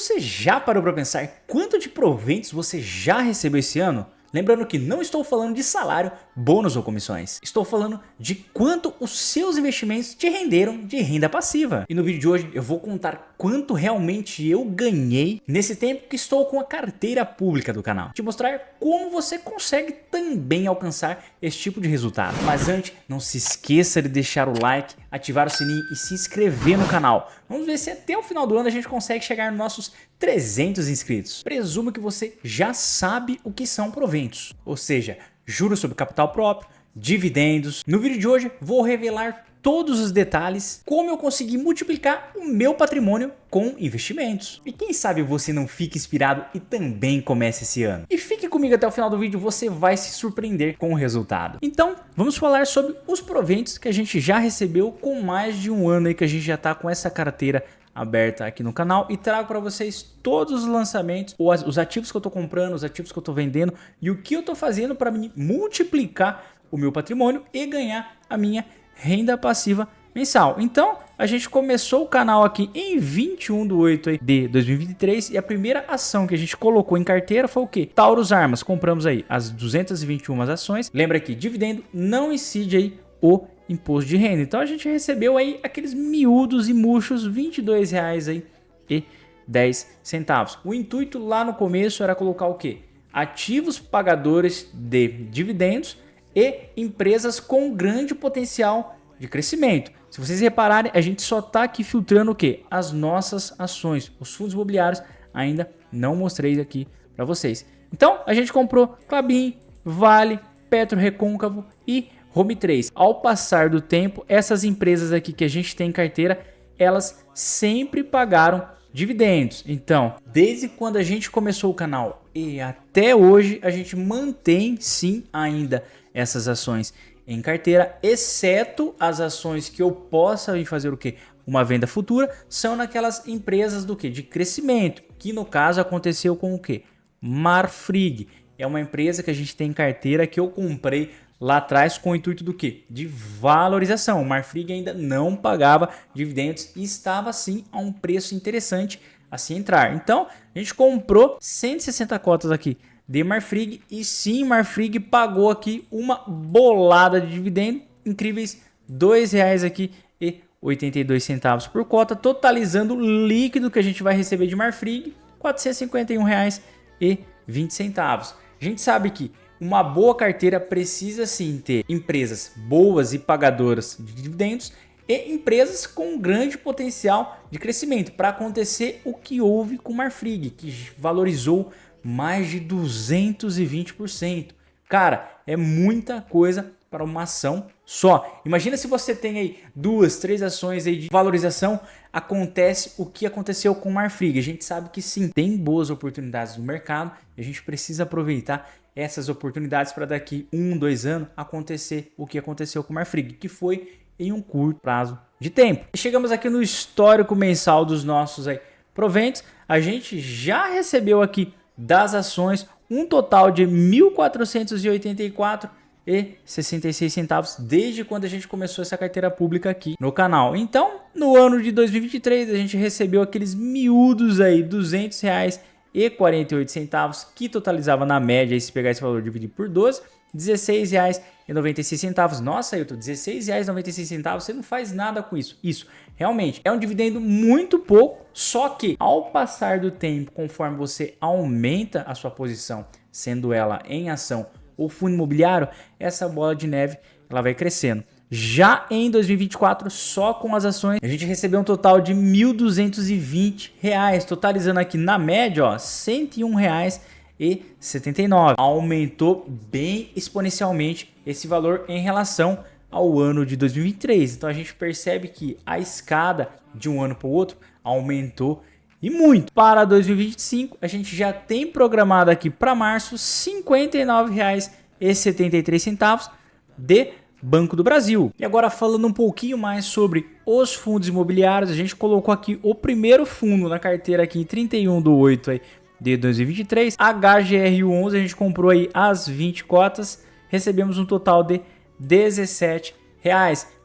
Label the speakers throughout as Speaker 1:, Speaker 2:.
Speaker 1: Você já parou para pensar quanto de proventos você já recebeu esse ano? Lembrando que não estou falando de salário, bônus ou comissões. Estou falando de quanto os seus investimentos te renderam de renda passiva. E no vídeo de hoje eu vou contar quanto realmente eu ganhei nesse tempo que estou com a carteira pública do canal. Te mostrar como você consegue também alcançar esse tipo de resultado. Mas antes, não se esqueça de deixar o like, ativar o sininho e se inscrever no canal. Vamos ver se até o final do ano a gente consegue chegar nos nossos 300 inscritos. Presumo que você já sabe o que são proventos, ou seja, juros sobre capital próprio, dividendos. No vídeo de hoje vou revelar todos os detalhes, como eu consegui multiplicar o meu patrimônio com investimentos. E quem sabe você não fique inspirado e também comece esse ano. E fique comigo até o final do vídeo, você vai se surpreender com o resultado. Então, vamos falar sobre os proventos que a gente já recebeu com mais de um ano aí que a gente já está com essa carteira aberta aqui no canal e trago para vocês todos os lançamentos, os ativos que eu estou comprando, os ativos que eu estou vendendo e o que eu estou fazendo para multiplicar o meu patrimônio e ganhar a minha renda passiva mensal. Então, a gente começou o canal aqui em 21/8 de 2023 e a primeira ação que a gente colocou em carteira foi o quê? Taurus Armas. Compramos aí as 221 ações. Lembra que dividendo não incide aí o imposto de renda. Então a gente recebeu aí aqueles miúdos e murchos R$22,10. O intuito lá no começo era colocar o quê? Ativos pagadores de dividendos e empresas com grande potencial de crescimento. Se vocês repararem, a gente só está aqui filtrando o quê? As nossas ações. Os fundos imobiliários ainda não mostrei aqui para vocês. Então a gente comprou Klabin, Vale, Petro Recôncavo e Home 3. Ao passar do tempo, essas empresas aqui que a gente tem em carteira, elas sempre pagaram dividendos. Então, desde quando a gente começou o canal e até hoje, a gente mantém sim ainda essas ações em carteira, exceto as ações que eu possa vir fazer o quê? Uma venda futura, são naquelas empresas do quê? De crescimento, que no caso aconteceu com o quê? Marfrig. É uma empresa que a gente tem em carteira que eu comprei lá atrás com o intuito do quê? De valorização. O Marfrig ainda não pagava dividendos e estava sim a um preço interessante a se entrar. Então a gente comprou 160 cotas aqui de Marfrig e sim, Marfrig pagou aqui uma bolada de dividendo, incríveis R$2 aqui e 82 centavos por cota, totalizando o líquido que a gente vai receber de Marfrig, R$451,20. A gente sabe que uma boa carteira precisa sim ter empresas boas e pagadoras de dividendos e empresas com grande potencial de crescimento para acontecer o que houve com o Marfrig, que valorizou mais de 220%. Cara, é muita coisa para uma ação só. Imagina se você tem aí 2, 3 ações aí de valorização, acontece o que aconteceu com o Marfrig. A gente sabe que sim, tem boas oportunidades no mercado e a gente precisa aproveitar essas oportunidades para daqui 1, 2 anos acontecer o que aconteceu com o Marfrig, que foi em um curto prazo de tempo. E chegamos aqui no histórico mensal dos nossos aí proventos. A gente já recebeu aqui das ações um total de R$1.484,66 desde quando a gente começou essa carteira pública aqui no canal. Então, no ano de 2023, a gente recebeu aqueles miúdos aí, R$200,48, que totalizava na média, se pegar esse valor e dividir por 12, R$16,96. Nossa, Ailton, R$16,96, você não faz nada com isso. Isso realmente é um dividendo muito pouco, só que ao passar do tempo, conforme você aumenta a sua posição, sendo ela em ação ou fundo imobiliário, essa bola de neve ela vai crescendo. Já em 2024, só com as ações, a gente recebeu um total de R$1.220, totalizando aqui na média, ó, R$101,79. Aumentou bem exponencialmente esse valor em relação ao ano de 2023. Então a gente percebe que a escada de um ano para o outro aumentou e muito. Para 2025, a gente já tem programado aqui para março R$59,73 de Banco do Brasil. E agora falando um pouquinho mais sobre os fundos imobiliários, a gente colocou aqui o primeiro fundo na carteira aqui em 31/8 de 2023, HGRU11, a gente comprou aí as 20 cotas, recebemos um total de R$17.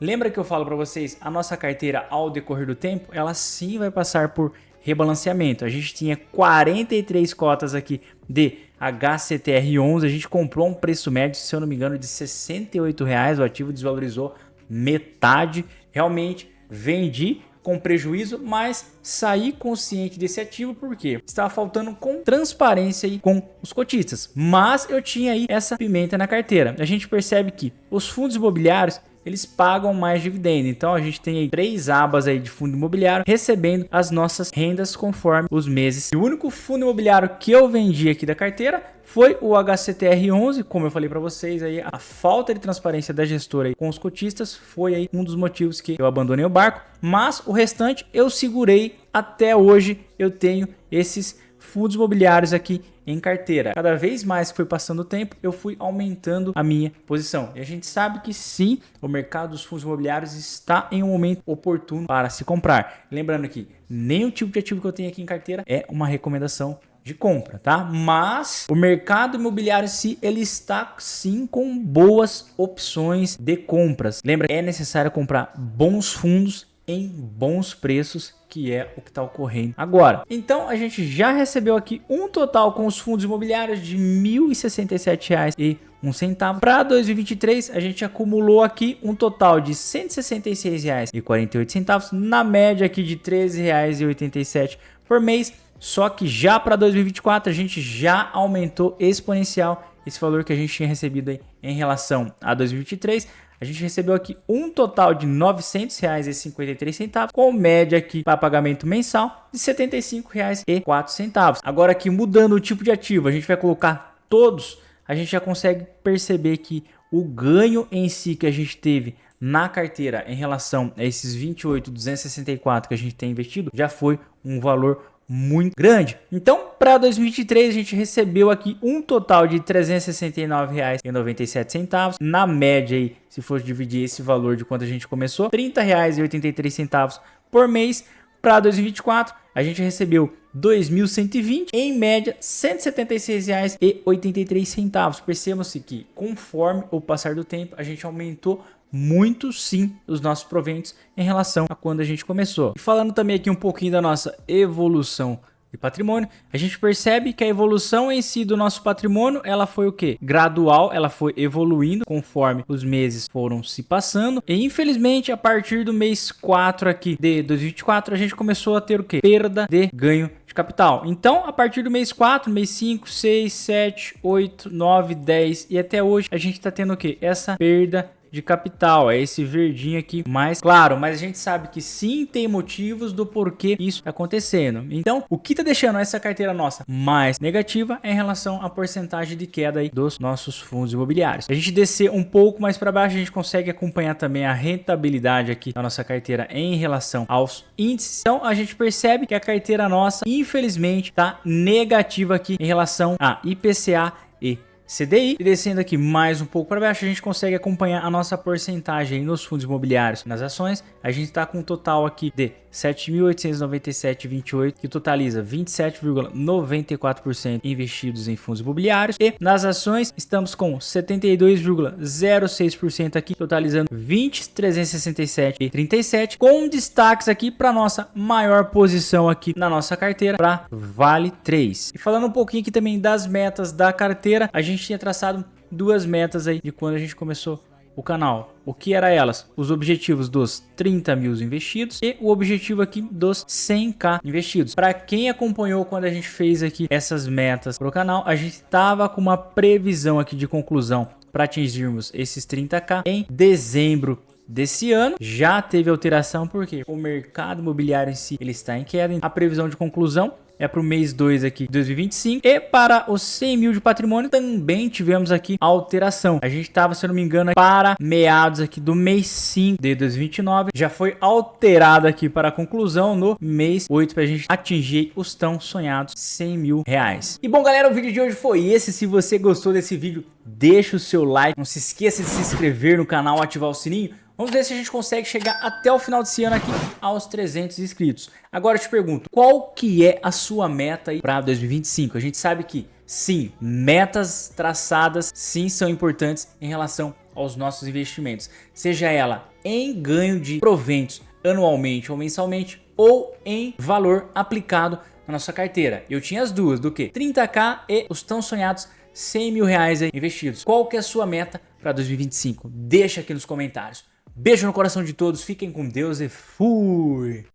Speaker 1: Lembra que eu falo para vocês, a nossa carteira ao decorrer do tempo, ela sim vai passar por rebalanceamento. A gente tinha 43 cotas aqui de HCTR11, a gente comprou um preço médio, se eu não me engano, de R$ 68, o ativo desvalorizou metade. Realmente vendi com prejuízo, mas saí consciente desse ativo porque estava faltando com transparência aí com os cotistas, mas eu tinha aí essa pimenta na carteira. A gente percebe que os fundos imobiliários eles pagam mais dividendo, então a gente tem aí 3 abas aí de fundo imobiliário recebendo as nossas rendas conforme os meses. E o único fundo imobiliário que eu vendi aqui da carteira foi o HCTR11, como eu falei para vocês aí, a falta de transparência da gestora aí com os cotistas foi aí um dos motivos que eu abandonei o barco, mas o restante eu segurei até hoje. Eu tenho esses fundos imobiliários aqui em carteira. Cada vez mais que foi passando o tempo, eu fui aumentando a minha posição. E a gente sabe que sim, o mercado dos fundos imobiliários está em um momento oportuno para se comprar. Lembrando que nenhum tipo de ativo que eu tenho aqui em carteira é uma recomendação de compra, tá? Mas o mercado imobiliário em si, ele está sim com boas opções de compras. Lembra, é necessário comprar bons fundos em bons preços, que é o que está ocorrendo agora. Então a gente já recebeu aqui um total com os fundos imobiliários de R$ 1.067,01. Para 2023 a gente acumulou aqui um total de R$ 166,48, na média aqui de R$ 13,87 por mês. Só que já para 2024 a gente já aumentou exponencial esse valor que a gente tinha recebido aí em relação a 2023. A gente recebeu aqui um total de R$ 900,53, com média aqui para pagamento mensal de R$ 75,04. Agora aqui mudando o tipo de ativo, a gente vai colocar todos, a gente já consegue perceber que o ganho em si que a gente teve na carteira em relação a esses 28.264 que a gente tem investido já foi um valor muito grande. Então, para 2023 a gente recebeu aqui um total de R$ 369,97. Na média aí, se for dividir esse valor de quanto a gente começou, R$ 30,83 por mês. Para 2024 a gente recebeu 2.120, em média R$ 176,83. Percebam-se que conforme o passar do tempo a gente aumentou muito sim os nossos proventos em relação a quando a gente começou. E falando também aqui um pouquinho da nossa evolução de patrimônio, a gente percebe que a evolução em si do nosso patrimônio, ela foi o quê? Gradual, ela foi evoluindo conforme os meses foram se passando. E infelizmente, a partir do mês 4 aqui de 2024, a gente começou a ter o quê? Perda de ganho de capital. Então, a partir do mês 4, mês 5, 6, 7, 8, 9, 10 e até hoje, a gente está tendo o quê? Essa perda de capital, é esse verdinho aqui mais claro, mas a gente sabe que sim, tem motivos do porquê isso está acontecendo. Então, o que está deixando essa carteira nossa mais negativa é em relação à porcentagem de queda aí dos nossos fundos imobiliários. A gente descer um pouco mais para baixo, a gente consegue acompanhar também a rentabilidade aqui da nossa carteira em relação aos índices. Então, a gente percebe que a carteira nossa, infelizmente, está negativa aqui em relação a IPCA e CDI. E descendo aqui mais um pouco para baixo, a gente consegue acompanhar a nossa porcentagem nos fundos imobiliários, nas ações. A gente está com um total aqui de 7.897,28, que totaliza 27,94% investidos em fundos imobiliários. E nas ações estamos com 72,06% aqui, totalizando 20.367,37, com destaques aqui para nossa maior posição aqui na nossa carteira, para Vale 3. E falando um pouquinho aqui também das metas da carteira, a gente tinha traçado duas metas aí de quando a gente começou o canal. O que era elas? Os objetivos dos 30 mil investidos e o objetivo aqui dos 100k investidos. Para quem acompanhou quando a gente fez aqui essas metas para o canal, a gente estava com uma previsão aqui de conclusão para atingirmos esses 30k em dezembro desse ano. Já teve alteração porque o mercado imobiliário em si ele está em queda. A previsão de conclusão é para o mês 2 aqui de 2025. E para os 100 mil de patrimônio também tivemos aqui alteração. A gente estava, se eu não me engano, para meados aqui do mês 5 de 2029. Já foi alterado aqui para a conclusão no mês 8 para a gente atingir os tão sonhados 100 mil reais. E bom, galera, o vídeo de hoje foi esse. Se você gostou desse vídeo, deixa o seu like. Não se esqueça de se inscrever no canal, ativar o sininho. Vamos ver se a gente consegue chegar até o final desse ano aqui aos 300 inscritos. Agora eu te pergunto, qual que é a sua meta aí para 2025? A gente sabe que sim, metas traçadas sim são importantes em relação aos nossos investimentos. Seja ela em ganho de proventos anualmente ou mensalmente, ou em valor aplicado na nossa carteira. Eu tinha as duas, do que? 30k e os tão sonhados 100 mil reais aí investidos. Qual que é a sua meta para 2025? Deixa aqui nos comentários. Beijo no coração de todos, fiquem com Deus e fui!